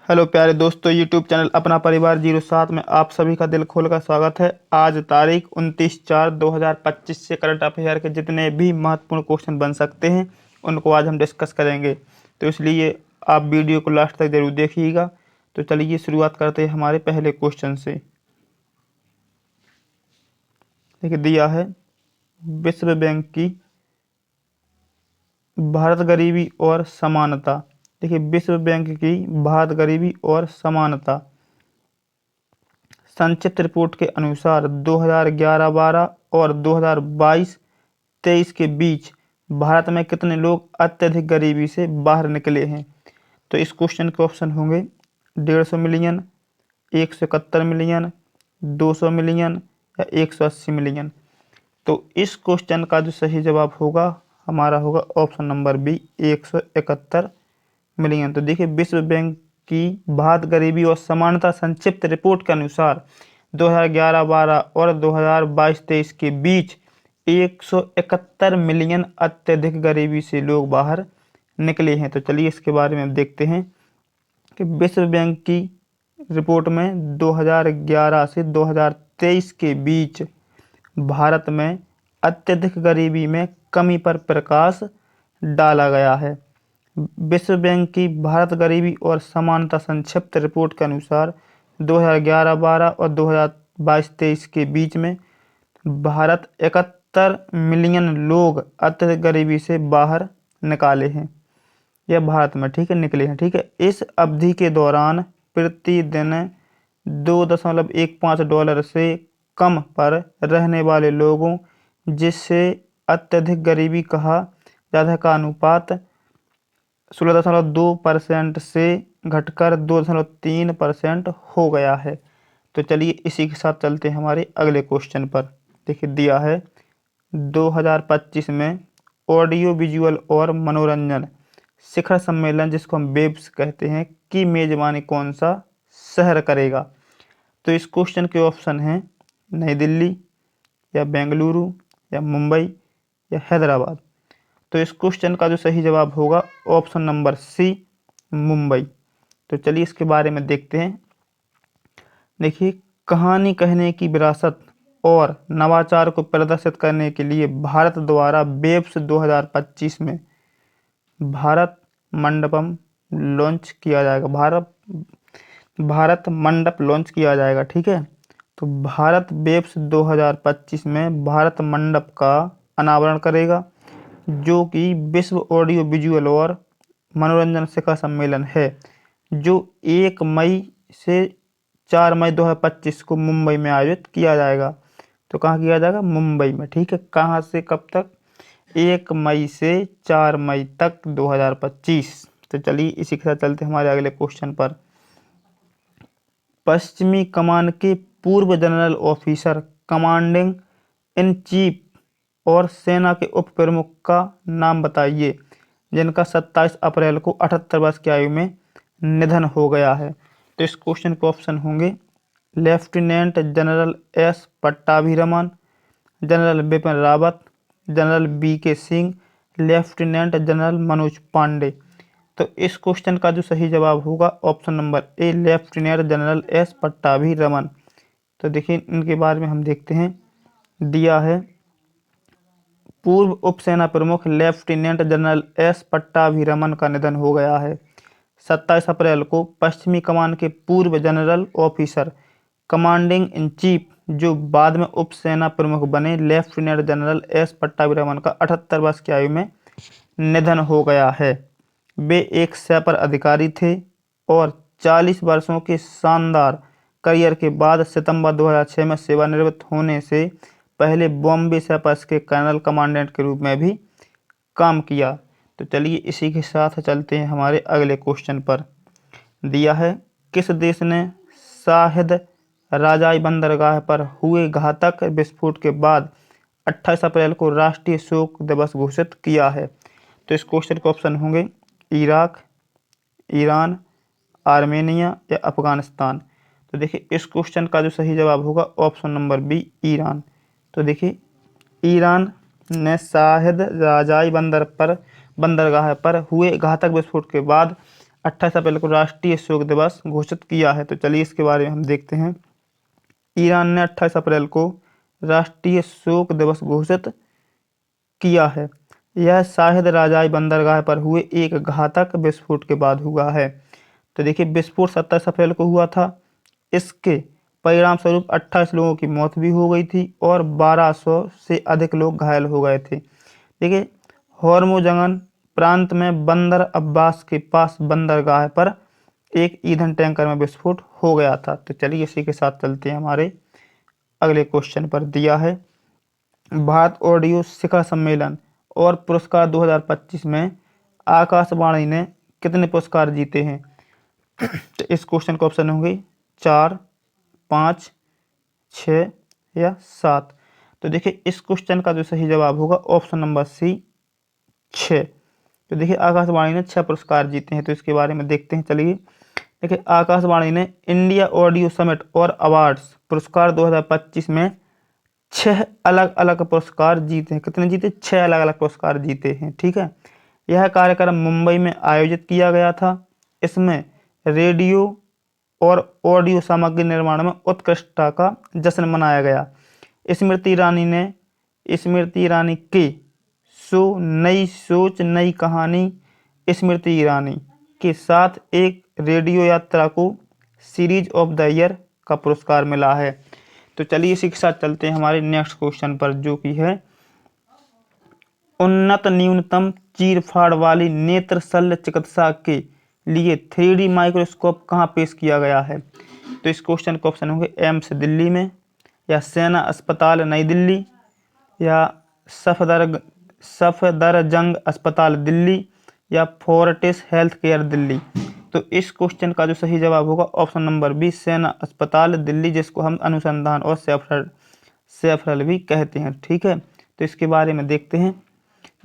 Hello प्यारे दोस्तों, YouTube channel अपना परिवार 07 में आप सभी का दिल खोल कर स्वागत है। आज तारीख 29/4/2025 से करंट अफेयर के जितने भी महत्वपूर्ण क्वेश्चन बन सकते हैं उनको आज हम डिस्कस करेंगे। तो इसलिए आप वीडियो को लास्ट तक जरूर देखिएगा। तो चलिए शुरुआत करते हैं हमारे पहले क्वेश्चन से। देखिए दिया है विश्व बैंक की भारत गरीबी और समानता। देखिए विश्व बैंक की भारत गरीबी और समानता संक्षिप्त रिपोर्ट के अनुसार 2011-12 और 2022-23 के बीच भारत में कितने लोग अत्यधिक गरीबी से बाहर निकले हैं। तो इस क्वेश्चन के ऑप्शन होंगे 150 मिलियन, 171 मिलियन, 200 मिलियन या 180 मिलियन। तो इस क्वेश्चन का जो सही जवाब होगा हमारा होगा ऑप्शन नंबर बी 171 मिलियन। तो देखिए विश्व बैंक की भारत गरीबी और समानता संक्षिप्त रिपोर्ट के अनुसार 2011-12 और 2022-23 के बीच 171 मिलियन अत्यधिक गरीबी से लोग बाहर निकले हैं। तो चलिए इसके बारे में देखते हैं कि विश्व बैंक की रिपोर्ट में 2011 से 2023 के बीच भारत में अत्यधिक गरीबी में कमी पर प्रकाश डाला गया है। विश्व बैंक की भारत गरीबी और समानता संक्षिप्त रिपोर्ट के अनुसार 2011-12 और 2022-23 के बीच में भारत 71 मिलियन लोग अत्यधिक गरीबी से बाहर निकाले हैं या भारत में निकले हैं। ठीक है, इस अवधि के दौरान प्रतिदिन $2.15 से कम पर रहने वाले लोगों जिससे अत्यधिक गरीबी कहा जाता है का अनुपात 16.2% से घटकर 2.3% हो गया है। तो चलिए इसी के साथ चलते हैं हमारे अगले क्वेश्चन पर। देखिए दिया है 2025 में ऑडियो विजुअल और मनोरंजन शिखर सम्मेलन जिसको हम वेब्स कहते हैं की मेजबानी कौन सा शहर करेगा। तो इस क्वेश्चन के ऑप्शन हैं नई दिल्ली या बेंगलुरु या मुंबई या हैदराबाद। तो इस क्वेश्चन का जो सही जवाब होगा ऑप्शन नंबर सी मुंबई। तो चलिए इसके बारे में देखते हैं। देखिए कहानी कहने की विरासत और नवाचार को प्रदर्शित करने के लिए भारत द्वारा वेब्स 2025 में भारत मंडपम लॉन्च किया जाएगा। भारत मंडप लॉन्च किया जाएगा। ठीक है, तो भारत वेब्स 2025 में भारत मंडप का अनावरण करेगा जो कि विश्व ऑडियो विजुअल और मनोरंजन शिखर सम्मेलन है जो 1 मई से 4 मई 2025 को मुंबई में आयोजित किया जाएगा। तो कहाँ किया जाएगा? मुंबई में। ठीक है, कहाँ से कब तक? 1 मई से 4 मई तक 2025। तो चलिए इसी के साथ चलते हमारे अगले क्वेश्चन पर। पश्चिमी कमान के पूर्व general officer commanding in chief और सेना के उप प्रमुख का नाम बताइए जिनका 27 अप्रैल को 78 वर्ष की आयु में निधन हो गया है। तो इस क्वेश्चन के ऑप्शन होंगे lieutenant general S Pattabhiraman, general Bipin Rawat, general BK Singh, lieutenant general Manoj Pande. तो इस क्वेश्चन का जो सही जवाब होगा option number A lieutenant general S Pattabhiraman. तो देखिए इनके बारे में हम देखते हैं। दिया है पूर्व उप सेना प्रमुख लेफ्टिनेंट जनरल एस पट्टाभिरमन का निधन हो गया है 27 अप्रैल को। पश्चिमी कमान के पूर्व general officer commanding in chief जो बाद में उप सेना प्रमुख बने लेफ्टिनेंट जनरल एस पट्टाभिरमन का 78 वर्ष की आयु में निधन हो गया है। वे एक सैपर अधिकारी थे और 40 वर्षों के शानदार करियर के बाद सितंबर 2006 में सेवानिवृत्त होने से पहले बॉम्बे सैपर्स के कर्नल कमांडेंट के रूप में भी काम किया। तो चलिए इसी के साथ चलते हैं हमारे अगले क्वेश्चन पर। दिया है किस देश ने शाहिद राजाई बंदरगाह पर हुए घातक विस्फोट के बाद 28 अप्रैल को राष्ट्रीय शोक दिवस घोषित किया है। तो इस क्वेश्चन के ऑप्शन होंगे इराक, ईरान, आर्मेनिया या अफगानिस्तान। तो देखिए इस क्वेश्चन का जो सही जवाब होगा ऑप्शन नंबर बी ईरान। तो देखिए ईरान ने शाहिद राजाई बंदरगाह पर हुए घातक विस्फोट के बाद 28 अप्रैल को राष्ट्रीय शोक दिवस घोषित किया है? तो चलिए इसके बारे में हम देखते हैं। ईरान ने 28 अप्रैल को राष्ट्रीय शोक दिवस घोषित किया है। यह शाहिद राजाई बंदरगाह पर हुए एक घातक विस्फोट के बाद हुआ है। तो देखिए विस्फोट 27 अप्रैल को हुआ था। इसके परिणाम स्वरूप 28 लोगों की मौत भी हो गई थी और 1200 से अधिक लोग घायल हो गए थे। देखिए हॉर्मुजंगन प्रांत में बंदर अब्बास के पास बंदरगाह पर एक ईंधन टैंकर में विस्फोट हो गया था। तो चलिए इसी के साथ चलते हैं हमारे अगले क्वेश्चन पर। दिया है भारत ऑडियो शिखर सम्मेलन और पुरस्कार 2025 में आकाशवाणी ने कितने पुरस्कार जीते हैं? तो इस क्वेश्चन का ऑप्शन होंगे 4, 5, 6 या 7। तो देखिए इस क्वेश्चन का जो सही जवाब होगा ऑप्शन नंबर सी 6। तो देखिए आकाशवाणी ने 6 पुरस्कार जीते हैं। तो इसके बारे में देखते हैं। चलिए देखिए आकाशवाणी ने इंडिया ऑडियो समिट और अवार्ड्स पुरस्कार 2025 में 6 अलग अलग पुरस्कार जीते हैं। कितने जीते? 6 अलग अलग पुरस्कार जीते हैं। ठीक है, यह कार्यक्रम मुंबई में आयोजित किया गया था। इसमें रेडियो और ऑडियो सामग्री निर्माण में उत्कृष्टता का जश्न मनाया गया। स्मृति ईरानी के शो नई सोच नई कहानी स्मृति ईरानी के साथ एक रेडियो यात्रा को सीरीज ऑफ द ईयर का पुरस्कार मिला है। तो चलिए इसी के साथ चलते हैं हमारे नेक्स्ट क्वेश्चन पर, जो कि है उन्नत न्यूनतम चीरफाड़ वाली नेत्र शल्य चिकित्सा के लिए 3D माइक्रोस्कोप कहाँ पेश किया गया है? तो इस क्वेश्चन का ऑप्शन होंगे एम्स दिल्ली में, या सेना अस्पताल नई दिल्ली, या सफदरजंग अस्पताल दिल्ली, या फोर्टिस हेल्थ केयर दिल्ली। तो इस क्वेश्चन का जो सही जवाब होगा ऑप्शन नंबर बी सेना अस्पताल दिल्ली, जिसको हम अनुसंधान और सेफरल भी कहते हैं। ठीक है, तो इसके बारे में देखते हैं।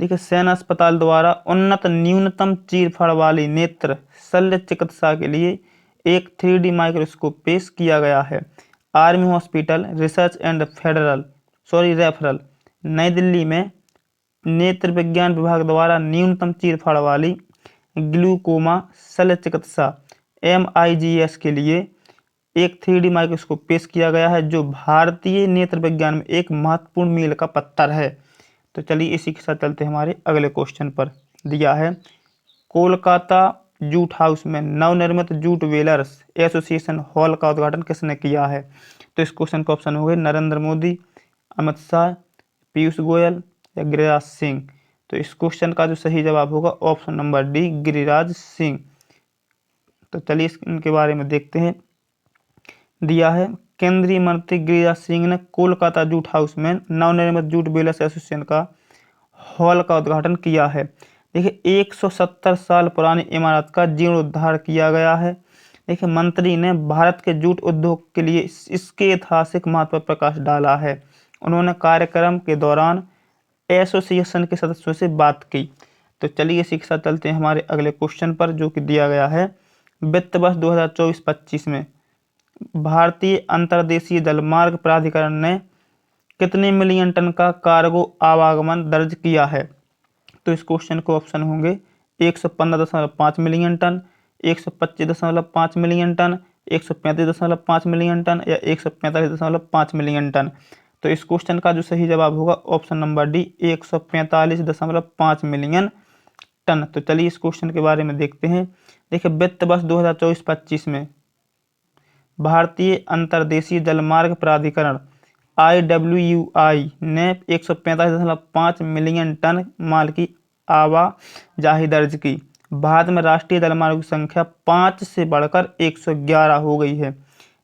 देखिए सेना अस्पताल द्वारा उन्नत न्यूनतम चीरफाड़ वाली नेत्र शल्य चिकित्सा के लिए एक 3D माइक्रोस्कोप पेश किया गया है। Army hospital research and referral नई दिल्ली में नेत्र विज्ञान विभाग द्वारा न्यूनतम चीरफाड़ वाली ग्लूकोमा शल्य चिकित्सा MIGS के लिए एक 3D माइक्रोस्कोप पेश किया गया है, जो भारतीय नेत्र विज्ञान में एक महत्वपूर्ण मील का पत्थर है। तो चलिए इसी के साथ चलते हैं हमारे अगले क्वेश्चन पर। दिया है कोलकाता जूट हाउस में नवनिर्मित जूट वेलर्स एसोसिएशन हॉल का उद्घाटन किसने किया है? तो इस क्वेश्चन का ऑप्शन हो गए नरेंद्र मोदी, अमित शाह, पीयूष गोयल या गिरिराज सिंह। तो इस क्वेश्चन का जो सही जवाब होगा option number D Giriraj Singh. तो चलिए इनके बारे में देखते हैं। दिया है केंद्रीय मंत्री गिरिराज सिंह ने कोलकाता जूट हाउस में नवनिर्मित जूट वेलर्स एसोसिएशन का हॉल का उद्घाटन किया है। देखिए 170 साल पुरानी इमारत का जीर्णोद्धार किया गया है। देखिए मंत्री ने भारत के जूट उद्योग के लिए इसके ऐतिहासिक महत्व पर प्रकाश डाला है। उन्होंने कार्यक्रम के दौरान एसोसिएशन के सदस्यों से बात की। तो चलिए इसी के साथ चलते हैं हमारे अगले क्वेश्चन पर, जो कि दिया गया है वित्त वर्ष 2024-25 में भारतीय अंतर्देशीय जलमार्ग प्राधिकरण ने कितने मिलियन टन का कार्गो आवागमन दर्ज किया है? तो इस क्वेश्चन को ऑप्शन होंगे 115.5 million ton, 125.5 million ton, 135.5 million ton या 145.5 मिलियन टन। तो इस क्वेश्चन का जो सही जवाब होगा option number D 145.5 million ton. तो चलिए इस क्वेश्चन के बारे में देखते हैं। देखिए वित्त वर्ष 2024-25 में भारतीय अंतर्देशीय जलमार्ग प्राधिकरण IWI ने 145.5 मिलियन टन माल की आवाजाही दर्ज की। भारत में राष्ट्रीय जलमार्गों की संख्या 5 से बढ़कर 111 हो गई है।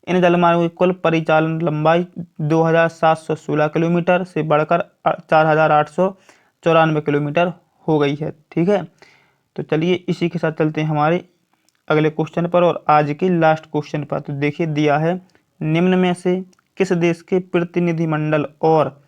इन जलमार्गों की कुल परिचालन लंबाई 2716 किलोमीटर से बढ़कर 4894 किलोमीटर हो गई है। ठीक है, तो चलिए इसी के साथ चलते हैं हमारे अगले क्वेश्चन पर और आज की लास्ट क्वेश्चन पर। तो देखिए दिया है निम्न में से किस देश के प्रतिनिधिमंडल और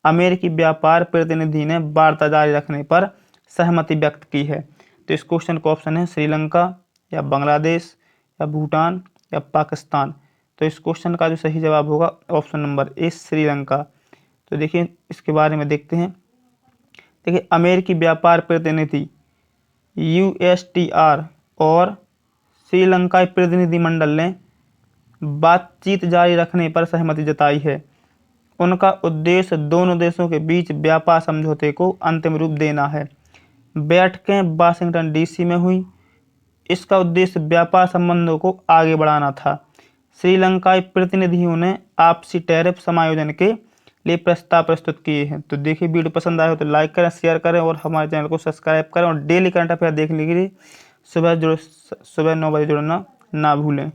अमेरिकी व्यापार प्रतिनिधि ने वार्ता जारी रखने पर सहमति व्यक्त की है? तो इस क्वेश्चन का ऑप्शन है श्रीलंका, या बांग्लादेश, या भूटान, या पाकिस्तान। तो इस क्वेश्चन का जो सही जवाब होगा ऑप्शन नंबर ए श्रीलंका। तो देखिए इसके बारे में देखते हैं। देखिए अमेरिकी व्यापार प्रतिनिधि USTR और श्रीलंकाई प्रतिनिधिमंडल ने बातचीत जारी रखने पर सहमति जताई है। उनका उद्देश्य दोनों देशों के बीच व्यापार समझौते को अंतिम रूप देना है। बैठकें वाशिंगटन डीसी में हुई। इसका उद्देश्य व्यापार संबंधों को आगे बढ़ाना था। श्रीलंकाई प्रतिनिधियों ने आपसी टैरिफ समायोजन के लिए प्रस्ताव प्रस्तुत किए हैं। तो देखिए, वीडियो पसंद आए हो तो लाइक करें, शेयर करें और हमारे चैनल को सब्सक्राइब करें और डेली करंट अफेयर देखने के लिए सुबह 9 बजे जुड़ना ना भूलें।